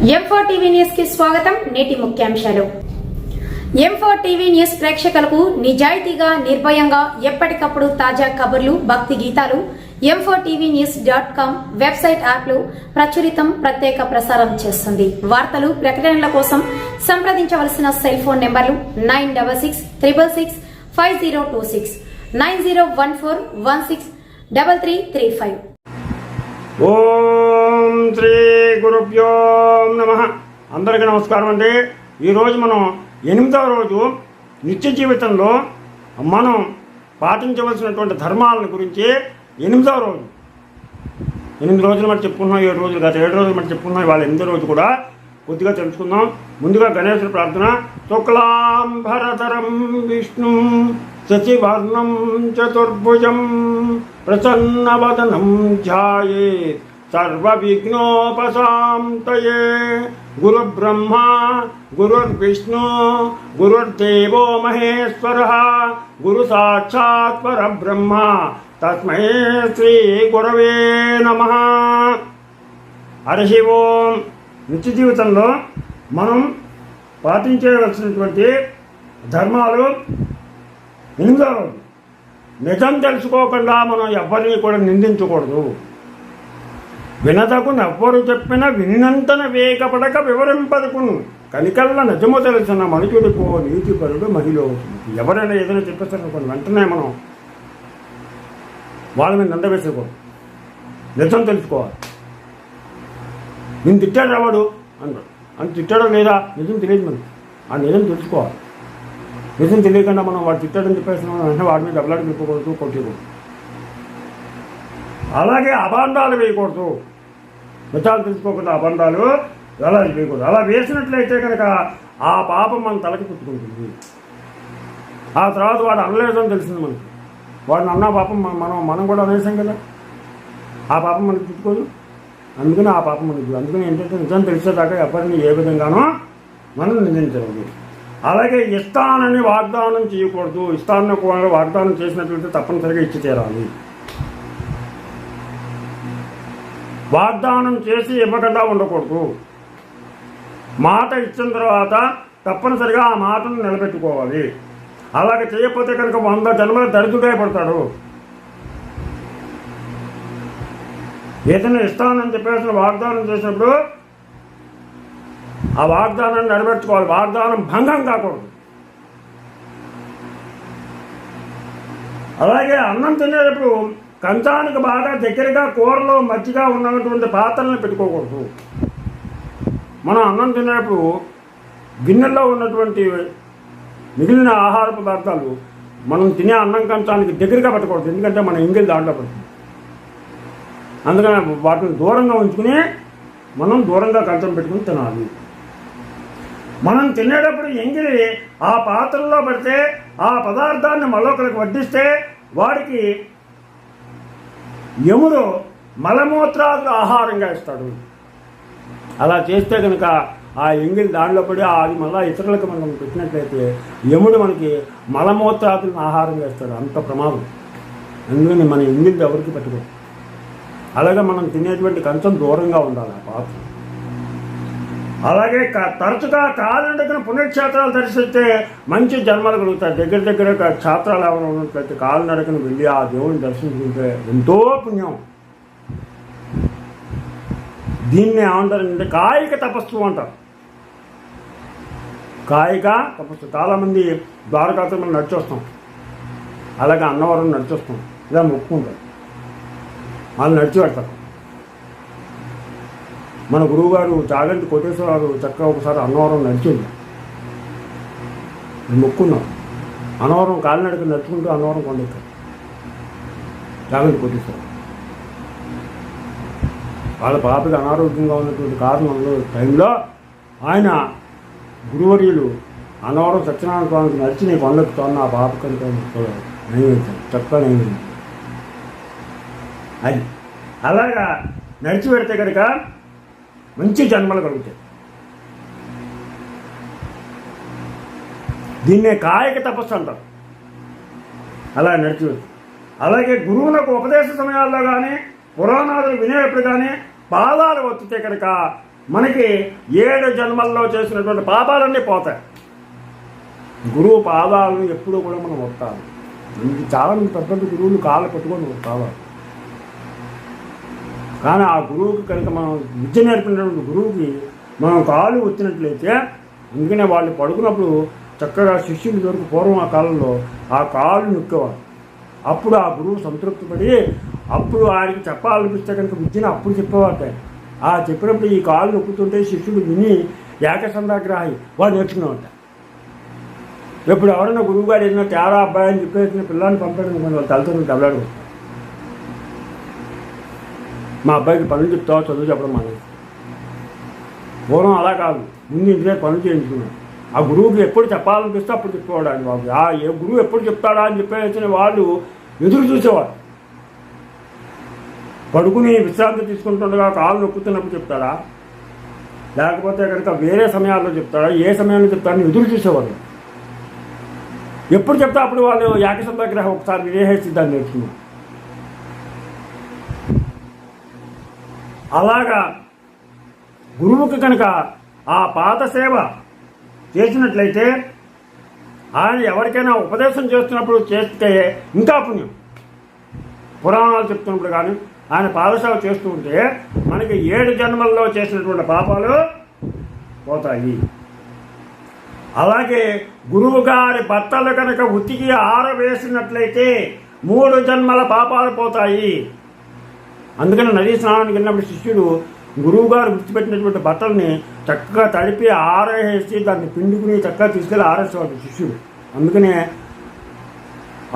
M4 TV news కి స్వాగతం. నేటి ముఖ్యాంశాలు. M4 టీవీ న్యూస్ ప్రేక్షకులకు నిజాయితీగా, నిర్భయంగా ఎప్పటికప్పుడు తాజా కబుర్లు, భక్తి గీతాలు m4tvnews.com వెబ్సైట్ యాప్లో ప్రచురితం, ప్రత్యేక ప్రసారం చేస్తుంది. వార్తలు, ప్రకటనల కోసం సంప్రదించవలసిన సెల్ ఫోన్ నెంబర్లు 9666665026 9014163335. ఓం శ్రీ గురుభ్యో నమః. అందరికీ నమస్కారం అండి. ఈరోజు మనం 8వ రోజు నిత్య జీవితంలో మనం పాటించవలసినటువంటి ధర్మాలను గురించి 8వ రోజు 8 రోజులు మట్టి చెప్పుకున్నాం. 7 రోజులు గత 7 రోజులు మట్టి చెప్పుకున్నాం. ఇవాళ 8వ రోజు కూడా కొద్దిగా తెలుసుకుందాం. ముందుగా గణేశుడి ప్రార్థన. శుక్లాంబరధరం విష్ణు శశివర్ణం చతుర్భుజం ప్రసన్నవదనం ధ్యాయేత్ సర్వవిఘ్నోపశాంతయే. గురుబ్రహ్మ గురుర్విష్ణు గురుర్దేవో మహేశ్వరః గురు సాక్షాత్ పరబ్రహ్మ తస్మై శ్రీ గురవే నమః. హరి ఓం. నిత్య జీవితంలో మనం పాటించవలసినటువంటి ధర్మాలు 8వ రోజు. నిజం తెలుసుకోకుండా మనం ఎవరిని కూడా నిందించకూడదు. వినదకు ఎవ్వరు చెప్పిన వినినంతన వేగపడక వివరింపదకును కనికల్ల నిజము తెలిసిన మనుషుడికో నీతిపరుడు మహిళ. ఎవరైనా ఏదైనా చెప్పేస్తారనుకోండి, వెంటనే మనం వాళ్ళ మీద నింద వేసుకోకూడదు. నిజం తెలుసుకోవాలి. నేను తిట్టాడు రావాడు అన్నాడు, అని తిట్టాడో లేదా నిజం తెలియదు. మనకి ఆ నిజం తెలుసుకోవాలి. నిజం తెలియకుండా మనం వాడు తిట్టాడని చెప్పేస్తున్నాం వెంటనే వాడి మీద దెబ్బలాడి తిప్పకూడదు, కొట్టకూడదు. అలాగే అబాండాలు వేయకూడదు. నిజాలు తెలుసుకోకుండా అబాండాలు అలా వేయకూడదు. అలా వేసినట్లయితే కనుక ఆ పాపం మన తలకి పుట్టుకుంటుంది. ఆ తర్వాత వాడు అనలేదని తెలిసింది మనకి. వాడిని అన్న పాపం మనం కూడా అనేసాం కదా, ఆ పాపం మనకి పుట్టుకోదు. అందుకని ఆ పాపం మనకి. అందుకని ఏంటంటే నిజం తెలిసేదాకా ఎవరిని ఏ విధంగానో మనం నిందించలేదు. అలాగే ఇస్తానని వాగ్దానం చేయకూడదు. ఇస్తానని కూడా వాగ్దానం చేసినట్లయితే తప్పనిసరిగా ఇచ్చి తీరాలి. వాగ్దానం చేసి ఇవ్వకుండా ఉండకూడదు. మాట ఇచ్చిన తర్వాత తప్పనిసరిగా ఆ మాటను నిలబెట్టుకోవాలి. అలాగే చేయకపోతే కనుక 100 జన్మల దరిద్రుడే పడతాడు. ఏదైనా ఇస్తానని చెప్పేసి వాగ్దానం చేసినప్పుడు ఆ వాగ్దానాన్ని నెరవేర్చుకోవాలి. వాగ్దానం భంగం కాకూడదు. అలాగే అన్నం తినేటప్పుడు కంచానికి బాగా దగ్గరగా కూరలో మజ్జిగా ఉన్నటువంటి పాత్రలను పెట్టుకోకూడదు. మనం అన్నం తినేటప్పుడు గిన్నెల్లో ఉన్నటువంటి మిగిలిన ఆహార పదార్థాలు మనం తినే అన్నం కంచానికి దగ్గరగా పెట్టకూడదు. ఎందుకంటే మన ఎంగిలి దాంట్లో పడుతుంది. అందుకని వాటిని దూరంగా ఉంచుకుని మనం దూరంగా కంచం పెట్టుకుని తినాలి. మనం తినేటప్పుడు ఎంగిలి ఆ పాత్రలో పెడితే ఆ పదార్థాన్ని మరొకరికి వడ్డిస్తే వాడికి యముడు మలమూత్రాదులు ఆహారంగా ఇస్తాడు. అలా చేస్తే కనుక ఆ ఎంగిలి దానిలో పడి అది మళ్ళీ ఇతరులకు మనం పెట్టినట్లయితే యముడు మనకి మలమూత్రాదులను ఆహారంగా ఇస్తాడు. అంత ప్రమాదం. అందుకని మన ఎంగిలి ఎవరికి పెట్టుకోదు. అలాగే మనం తినేటువంటి కంచం దూరంగా ఉండాలి ఆ పాత్ర. అలాగే తరచుగా కాలినడకన పుణ్యక్షేత్రాలు దర్శిస్తే మంచి జన్మలు కలుగుతాయి. దగ్గర క్షేత్రాలు ఏమైనా ఉన్నట్లయితే కాలినడకన వెళ్ళి ఆ దేవుడిని దర్శించుకుంటే ఎంతో పుణ్యం. దీన్ని ఏమంటారంటే కాయిక తపస్సు అంటారు. కాయిక తపస్సు. చాలామంది ద్వారకాత్మలు నడిచొస్తాం, అలాగే అన్నవరం నడిచొస్తాం, ఇలా మొక్కుకుంటారు. వాళ్ళు నడిచి పెడతారు. మన గురువుగారు చాగంటి కోటేశ్వరరావు చక్కగా ఒకసారి అన్నవరం నడిచింది. మొక్కున్నాం. అన్నవరం కాలినడక నడుచుకుంటూ అన్నవరం కొండెక్కారు చాగంటి కోటేశ్వరరావు. వాళ్ళ పాపకి అనారోగ్యంగా ఉన్నటువంటి కారణంలో టైంలో ఆయన గురువర్యులు అన్నవరం సత్యనారాయణ స్వామికి నడిచి నేను కొండెక్కుతాను ఆ పాప కనుక నైవేద్యం చక్కగా నైవేద్యం. అది అలాగా నడిచి పెడితే కనుక మంచి జన్మలు కలుగుతాయి. దీన్నే కాయక తపస్సు అంటారు. అలా నడిచి పెడితే. అలాగే గురువులకు ఉపదేశ సమయాల్లో కానీ పురాణాలు వినేటప్పుడు కానీ పాదాలు ఒత్తితే కనుక మనకి 7 జన్మల్లో చేసినటువంటి పాపాలన్నీ పోతాయి. గురువు పాదాలను ఎప్పుడూ కూడా మనం వస్తాము. ఇది చాలా మంది పెద్ద గురువులు కాళ్ళు పెట్టుకొని వస్తాము. కానీ ఆ గురువుకి కనుక మనం విద్య నేర్పినటువంటి గురువుకి మనం కాలు వచ్చినట్లయితే, అందుకనే వాళ్ళు పడుకున్నప్పుడు చక్కగా శిష్యుడి వరకు పూర్వం ఆ కాలంలో ఆ కాలు నొక్కేవారు. అప్పుడు ఆ గురువు సంతృప్తి పడి అప్పుడు ఆయనకి చెప్పాలనిపిస్తే కనుక విద్యను అప్పుడు చెప్పేవాట. ఆ చెప్పినప్పుడు ఈ కాలు నొక్కుతుంటే శిష్యుడు విని ఏకసంధాగ్రాహి వాడు నేర్చుకునేవాట. ఇప్పుడు ఎవరైనా గురువుగారు ఏదైనా తేడా అబ్బాయి అని చెప్పేసిన పిల్లల్ని పంపడం వాళ్ళు తలతో దెబ్బలాడు. మా అబ్బాయికి పనులు చెప్తావా, చదువు చెప్పడం మానేసి. పూర్వం అలా కాదు, ముందు ఇంటికే పనులు చేయించుకున్నాం. ఆ గురువుకి ఎప్పుడు చెప్పాలనిపిస్తే అప్పుడు చెప్పేవాడు ఆయన బాబు. ఏ గురువు ఎప్పుడు చెప్తాడా అని చెప్పేసిన వాళ్ళు ఎదురు చూసేవాడు. పడుకుని విశ్రాంతి తీసుకుంటుండగా కాలు నొక్కుతున్నప్పుడు చెప్తాడా, లేకపోతే కనుక వేరే సమయాల్లో చెప్తాడా, ఏ సమయంలో చెప్తాడని ఎదురు చూసేవాడు. ఎప్పుడు చెప్తా అప్పుడు వాళ్ళు ఏకసంధాగ్రహం ఒకసారి వినేహేసి దాన్ని నేర్చుకున్నాం. అలాగా గురువుకి కనుక ఆ పాత సేవ చేసినట్లయితే, ఆయన ఎవరికైనా ఉపదేశం చేస్తున్నప్పుడు చేస్తే ఇంకా పుణ్యం. పురాణాలు చెప్తున్నప్పుడు కానీ ఆయన పాదసేవ చేస్తూ ఉంటే మనకి 7 జన్మల్లో చేసినటువంటి పాపాలు పోతాయి. అలాగే గురువు గారి బట్టలు కనుక ఉతికి ఆరవేసినట్లయితే 3 జన్మల పాపాలు పోతాయి. అందుకని నదీ స్నానానికి వెళ్ళినప్పుడు శిష్యుడు గురువుగారు విడిచిపెట్టినటువంటి బట్టల్ని చక్కగా తడిపి ఆరేసి దాన్ని పిండుకుని చక్కగా తీసుకెళ్ళి ఆరేసేవాడు శిష్యుడు. అందుకనే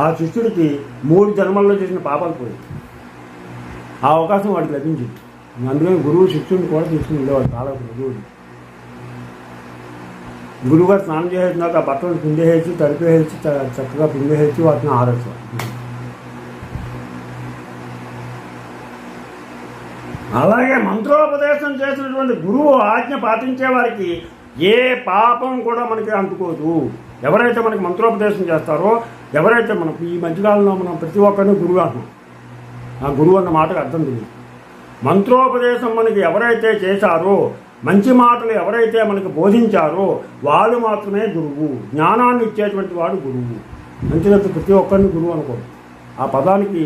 ఆ శిష్యుడికి 3 జన్మల్లో చేసిన పాపాలు పోయి ఆ అవకాశం వాడికి లభించింది. అందుకని గురువు శిష్యుడిని కూడా తీసుకుని వెళ్ళేవాడు. చాలా గురువుగారు స్నానం చేసేసిన తర్వాత ఆ బట్టలు పిండేసి తడిపేసి చక్కగా పిండేసి వాటిని ఆరేసేవాడు. అలాగే మంత్రోపదేశం చేసినటువంటి గురువు ఆజ్ఞ పాటించే వారికి ఏ పాపం కూడా మనకి అంటుకోదు. ఎవరైతే మనకి మంత్రోపదేశం చేస్తారో, ఎవరైతే మనకు ఈ మధ్యకాలంలో మనం ప్రతి ఒక్కరిని గురువు అంటున్నాం. ఆ గురువు అన్న మాటకు అర్థం తెలియదు. మంత్రోపదేశం మనకి ఎవరైతే చేశారో, మంచి మాటలు ఎవరైతే మనకు బోధించారో వాళ్ళు మాత్రమే గురువు. జ్ఞానాన్ని ఇచ్చేటువంటి వాడు గురువు. మంచిదంతా ప్రతి ఒక్కరిని గురువు అనుకోడు. ఆ పదానికి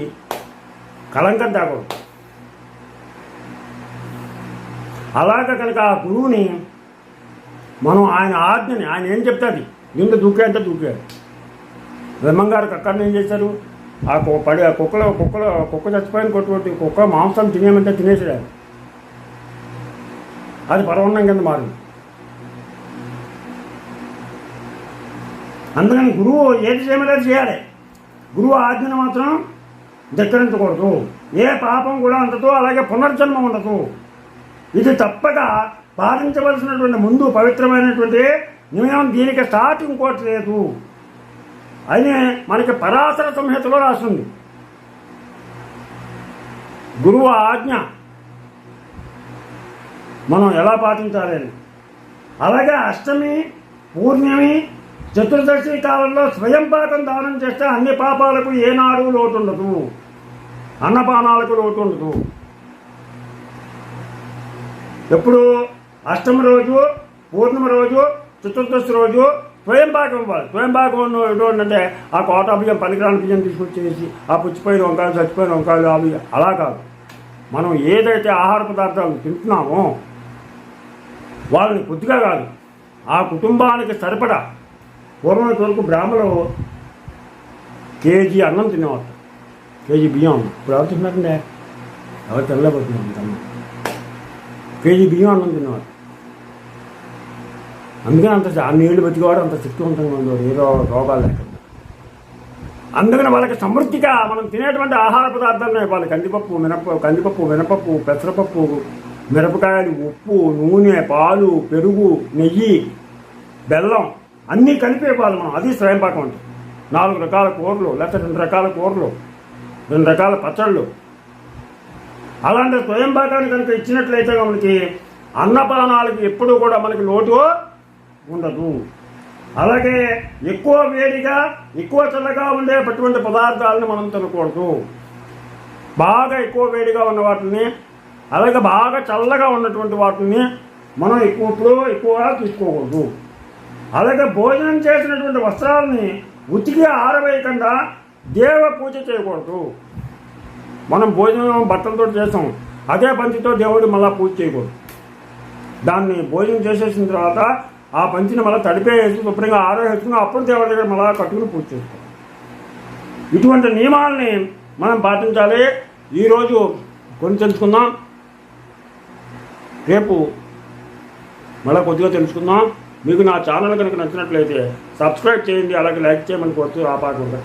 కళంకం తేకూడదు. అలాగే కనుక ఆ గురువుని మనం ఆయన ఆజ్ఞని ఆయన ఏం చెప్తుంది దీంట్లో దూకేంత దూకారు. బ్రహ్మంగారికి అక్కడిని ఏం చేశారు, ఆ కుక్క చచ్చిపోయిన కొట్టుకొట్టి కుక్క మాంసం తినేమంటే తినేసాడు. అది పరవన్నం కింద మారింది. అందుకని గురువు ఏది చేయమనేది చేయాలి. గురువు ఆజ్ఞను మాత్రం ధిక్కరించకూడదు. ఏ పాపం కూడా ఉండదు, అలాగే పునర్జన్మ ఉండదు. ఇది తప్పక పాటించవలసినటువంటి ముందు పవిత్రమైనటువంటి నియమం. దీనికి స్టార్ట్ ఇంకోటి లేదు అని మనకి పరాశర సంహితలో రాస్తుంది. గురువు ఆజ్ఞ మనం ఎలా పాటించాలి అని. అలాగే అష్టమి, పూర్ణమి, చతుర్దశి కాలంలో స్వయం పాకం దానం చేస్తే అన్ని పాపాలకు ఏనాడు లోటు ఉండదు, అన్నపానాలకు లోటు ఉండదు. ఎప్పుడు అష్టమి రోజు, పూర్ణిమ రోజు, చతుర్దశి రోజు స్వయం పాకం ఇవ్వాలి. స్వయం పాకం అంటే ఆ కోటా బియ్యం, పనికిరాని బియ్యం తీసుకొచ్చేసి ఆ పుచ్చిపోయిన వంకాయలు, చచ్చిపోయిన వంకాయలు అవి అలా కాదు. మనం ఏదైతే ఆహార పదార్థాలు తింటున్నామో వాళ్ళని కొద్దిగా కాదు, ఆ కుటుంబానికి సరిపడా. పూర్వం వరకు బ్రాహ్మణులు కేజీ అన్నం తినేవారు, కేజీ బియ్యం అన్నం. ఇప్పుడు ఎవరు తిన్నారంటే ఎవరు తెల్లబోతున్నారు అన్నం. కేజీ బియ్యం అన్నం తినేవారు. అందుకని అంత ఆ నీళ్లు బతికేవాడు అంత శక్తివంతంగా ఉండేవాడు, ఏదో రోగాలు లేకుండా. అందుకని వాళ్ళకి సమృద్ధిగా మనం తినేటువంటి ఆహార పదార్థాలను ఇవ్వాలి. కందిపప్పు, మినపప్పు, పెసరపప్పు, మిరపకాయలు, ఉప్పు, నూనె, పాలు, పెరుగు, నెయ్యి, బెల్లం అన్నీ కలిపి ఇవ్వాలి మనం. అది స్వయంపాకం అంటే 4 రకాల కూరలు, లేకపోతే 2 రకాల కూరలు, 2 రకాల పచ్చళ్ళు. అలాంటి స్వయంపాకాన్ని కనుక ఇచ్చినట్లయితే మనకి అన్నపానాలకి ఎప్పుడూ కూడా మనకి లోటు ఉండదు. అలాగే ఎక్కువ వేడిగా, ఎక్కువ చల్లగా ఉండేటటువంటి పదార్థాలను మనం తినకూడదు. బాగా ఎక్కువ వేడిగా ఉన్న వాటిని, అలాగే బాగా చల్లగా ఉన్నటువంటి వాటిని మనం ఎక్కువగా తీసుకోకూడదు. అలాగే భోజనం చేసినటువంటి వస్త్రాలని ఉతికి ఆరవేయకుండా దేవ పూజ చేయకూడదు. మనం భోజనం బట్టలతో చేస్తాం, అదే పంచితో దేవుడు మళ్ళీ పూజ చేయకూడదు. దాన్ని భోజనం చేసేసిన తర్వాత ఆ పంచిని మళ్ళీ తడిపేసి శుభ్రంగా ఆరవేసుకుని అప్పుడు దేవుడి దగ్గర మళ్ళీ కట్టుకుని పూజ చేసుకోవాలి. ఇటువంటి నియమాలని మనం పాటించాలి. ఈరోజు కొన్ని తెలుసుకుందాం, రేపు మళ్ళీ కొద్దిగా తెలుసుకుందాం. మీకు నా ఛానల్ కనుక నచ్చినట్లయితే సబ్స్క్రైబ్ చేయండి, అలాగే లైక్ చేయమని కోరుతూ ఆ పాట ఉంటుంది.